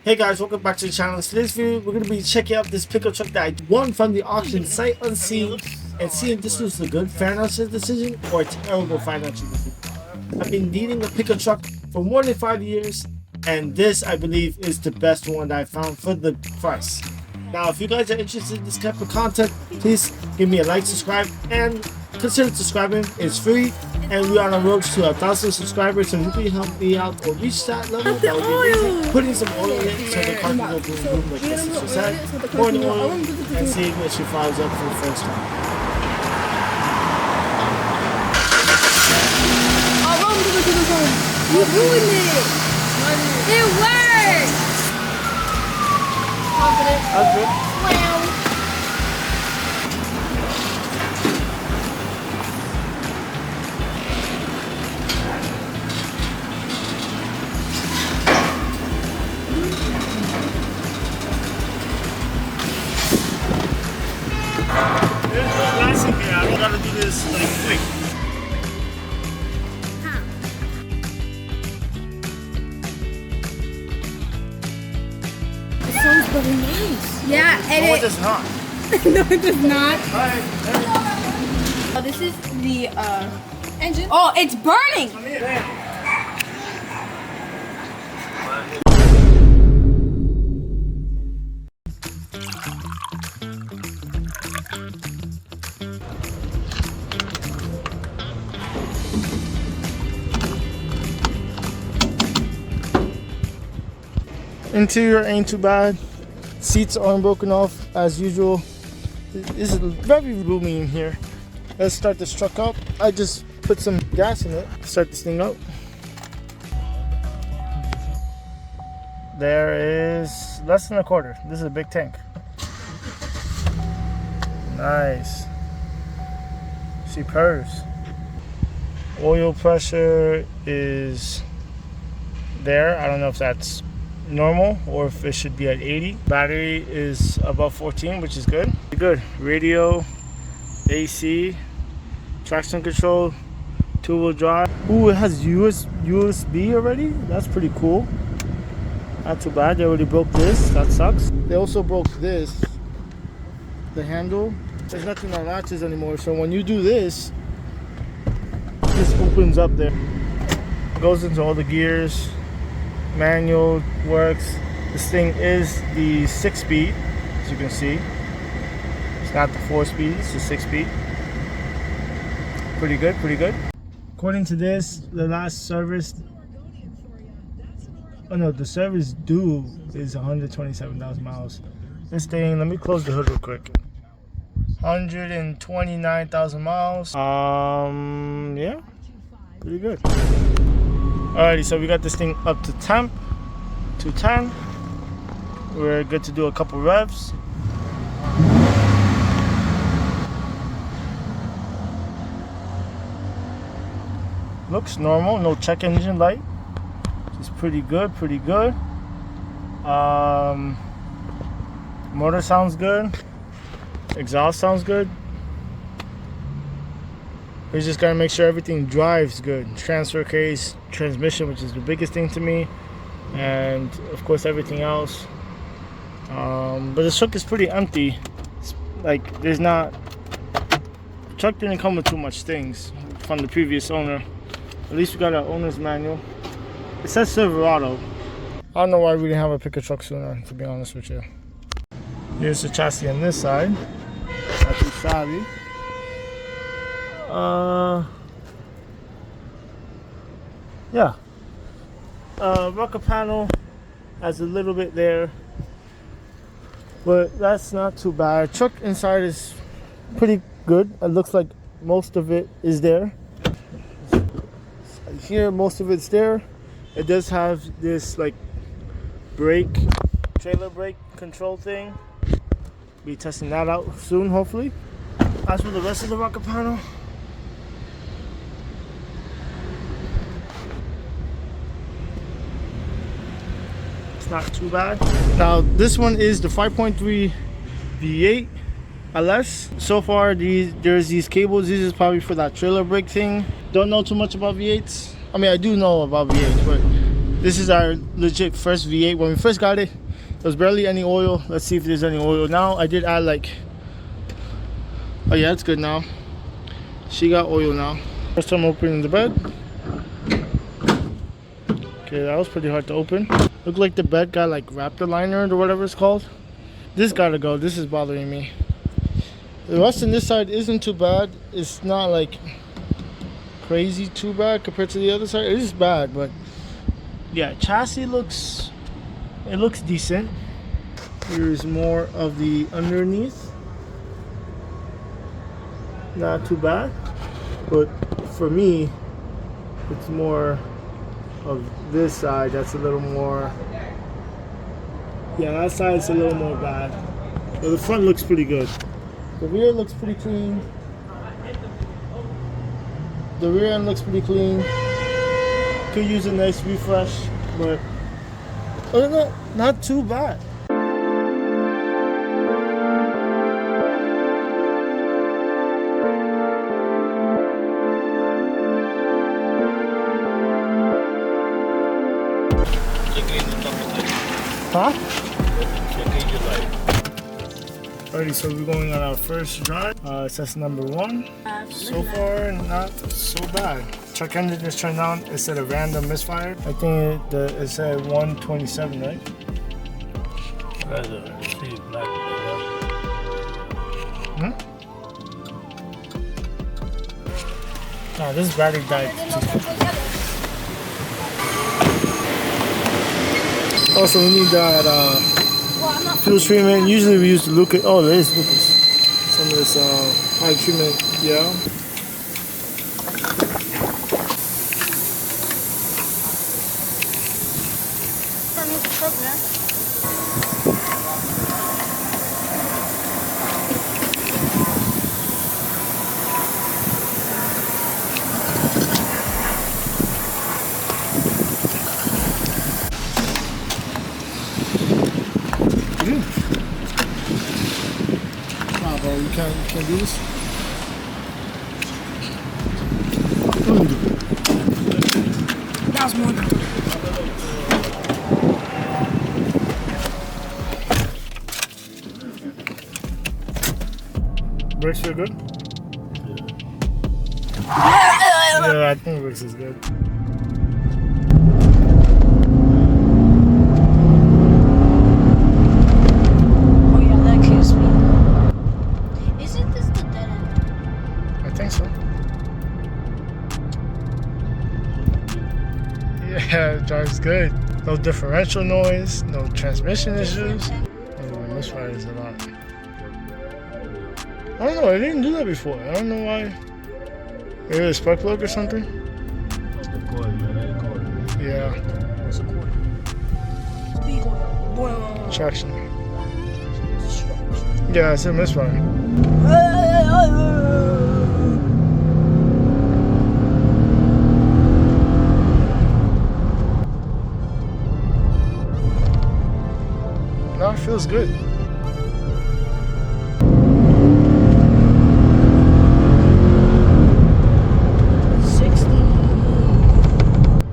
Hey guys, welcome back to the channel. In today's video, we're going to be checking out this pickup truck that I won from the auction sight unseen and seeing if this was a good financial decision or a terrible financial decision. I've been needing a pickup truck for more than 5 years, and this I believe is the best one that I found for the price. Now, if you guys are interested in this type of content, please give me a like, subscribe, and consider subscribing. It's free, and we are on the road to 1,000 subscribers, so if you can help me out or reach that level, that would be amazing. Putting some oil in it so the car can go boom boom like this is said. Pour the oil and see if she fires up for the first time. You ruined it! It worked! Confident. That's good. Wow. There's no glass in here. I don't gotta do this like quick. Sounds very nice. Yeah, and No, it does not. no, it does not. Alright, Oh, this is the engine. Oh, it's burning. come here. Interior ain't too bad. Seats aren't broken off as usual. This is very roomy in here. Let's start this truck up. I just put some gas in it. Start this thing up. There is less than a quarter. This is a big tank. Nice. She purrs. Oil pressure is there. I don't know if that's normal or if it should be at 80. Battery is above 14, which is good. Good. Radio, AC, traction control, two-wheel drive. Ooh, it has USB already. That's pretty cool. Not too bad. They already broke this. That sucks. They also broke this, the handle. There's nothing that latches anymore, so when you do this opens up there. Goes into all the gears. Manual works. This thing is the 6-speed, as you can see. It's not the 4-speed, it's the 6-speed. Pretty good, pretty good. According to this, the last service, oh no, the service due is 127,000 miles. This thing, let me close the hood real quick. 129,000 miles. Yeah, pretty good. Alrighty, so we got this thing up to temp, to 10. We're good to do a couple revs. Looks normal, no check engine light. Just pretty good, pretty good. Motor sounds good. Exhaust sounds good. We just gotta make sure everything drives good. Transfer case, transmission, which is the biggest thing to me, and of course everything else. But the truck is pretty empty. It's like there's not. The truck didn't come with too much things from the previous owner. At least we got our owner's manual. It says Silverado. I don't know why we didn't have a pickup truck sooner, to be honest with you. Here's the chassis on this side. Not too shabby. Yeah. Rocker panel has a little bit there, but that's not too bad. Truck inside is pretty good. It looks like most of it is there. Here, most of it's there. It does have this like brake, trailer brake control thing. Be testing that out soon, hopefully. As for the rest of the rocker panel, it's not too bad. Now this one is the 5.3 V8 LS. So far there's these cables. This is probably for that trailer brake thing. Don't know too much about V8s. I mean, I do know about V8s, but This is our legit first V8. When we first got it, there was barely any oil. Let's see if there's any oil now. I did add like, oh yeah, it's good now. She got oil now. First time opening the bed. Okay, that was pretty hard to open. Looked like the bed got like raptor liner or whatever it's called. This gotta go. This is bothering me. The rust on this side isn't too bad. It's not like crazy too bad compared to the other side. It is bad, but yeah, chassis looks decent. Here's more of the underneath. Not too bad, but for me, it's more of this side that's a little more. Yeah, that side's a little more bad. But the front looks pretty good. The rear looks pretty clean. The rear end looks pretty clean. Could use a nice refresh, but other than that, not too bad. Huh? Alrighty, so we're going on our first drive. It's test number 1. So far, not so bad. Truck engine just turned on. It said a random misfire. I think it said 127, right? Nah, this battery died. Also, we need that fuel treatment. Usually we use the Lucas. Oh, there is Lucas. Some of this high treatment, yeah. You can't do this. That was more than Brakes feel good? Yeah, I think brakes is good. Oh yeah, that kills me. Isn't this the dead end? I think so. Yeah, it drives good. No differential noise, no transmission issues. Oh, misfire is a lot. I don't know, I didn't do that before. I don't know why. Maybe a spark plug or something? Yeah. What's the cord? Speed oil. Traction. Yeah, it's a misfire. No, it feels good.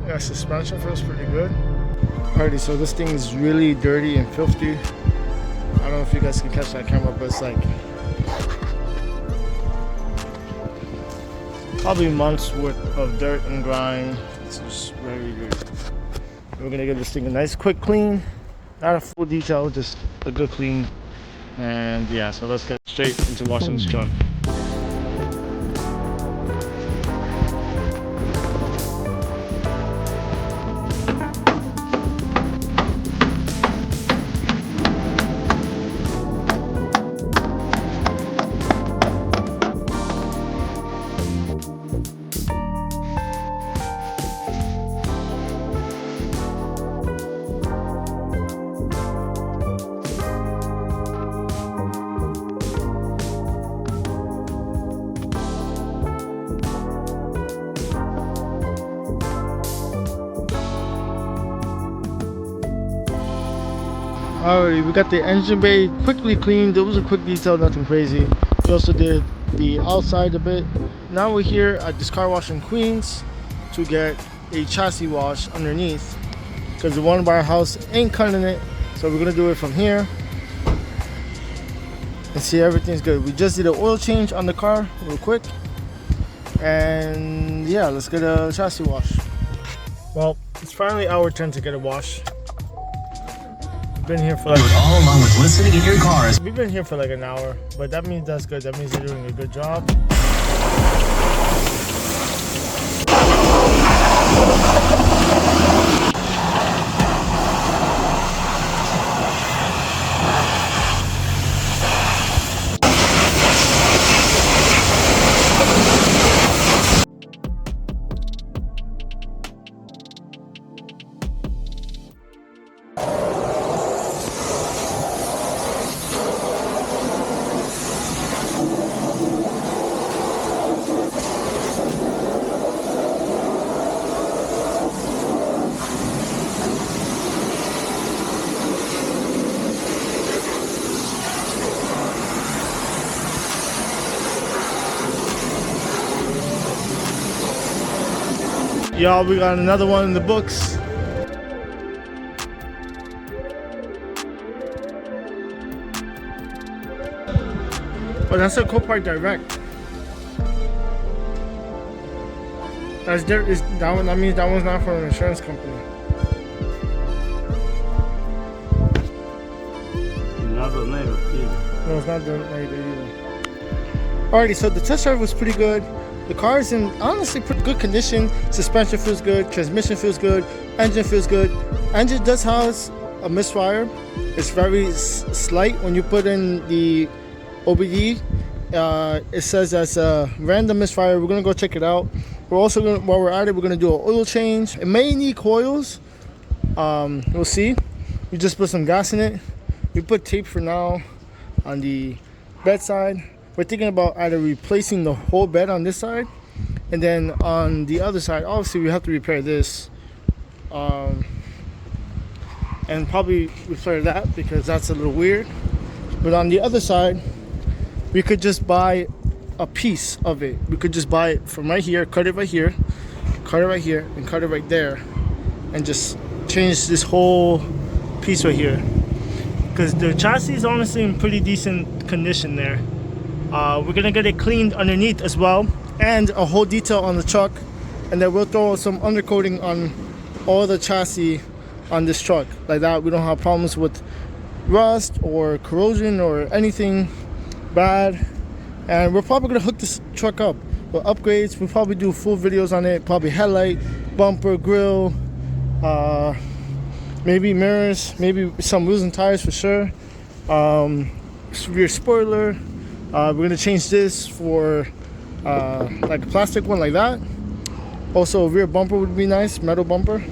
Yeah, suspension feels pretty good. Alrighty, so this thing is really dirty and filthy. I don't know if you guys can catch that camera, but it's like probably months worth of dirt and grime. It's just very good. We're gonna give this thing a nice quick clean. Not a full detail, just a good clean. And yeah, so let's get straight into washing this truck. Alright, we got the engine bay quickly cleaned. It was a quick detail, nothing crazy. We also did the outside a bit. Now we're here at this car wash in Queens to get a chassis wash underneath. because the one by our house ain't cutting it. So we're gonna do it from here and see everything's good. We just did an oil change on the car real quick, and yeah, let's get a chassis wash. Well, it's finally our turn to get a wash. We've been here for like, Do it all along with listening in your cars. we've been here for like an hour, but that means that's good. That means you're doing a good job. Y'all, we got another one in the books. Oh, that's a Copart Direct. That's there. Is that one? That means that one's not from an insurance company. Not the native either. No, it's not the right there either. Alrighty, so the test drive was pretty good. The car is in honestly pretty good condition. Suspension feels good, transmission feels good, engine feels good. Engine does have a misfire. It's very slight when you put in the OBD. It says that's a random misfire. We're gonna go check it out. We're also gonna, while we're at it, we're gonna do an oil change. It may need coils. We'll see. We just put some gas in it. We put tape for now on the bedside. We're thinking about either replacing the whole bed on this side, and then on the other side, obviously we have to repair this, and probably repair that because that's a little weird. But on the other side, we could just buy a piece of it. We could just buy it from right here, cut it right here, cut it right here, and cut it right there, and just change this whole piece right here. Because the chassis is honestly in pretty decent condition there. We're gonna get it cleaned underneath as well, and a whole detail on the truck, and then we'll throw some undercoating on all the chassis on this truck. Like that, we don't have problems with rust or corrosion or anything bad. And we're probably gonna hook this truck up with upgrades. We'll probably do full videos on it, probably headlight, bumper, grill, maybe mirrors, maybe some wheels and tires for sure, rear spoiler. We're gonna change this for like a plastic one like that. Also, a rear bumper would be nice, metal bumper.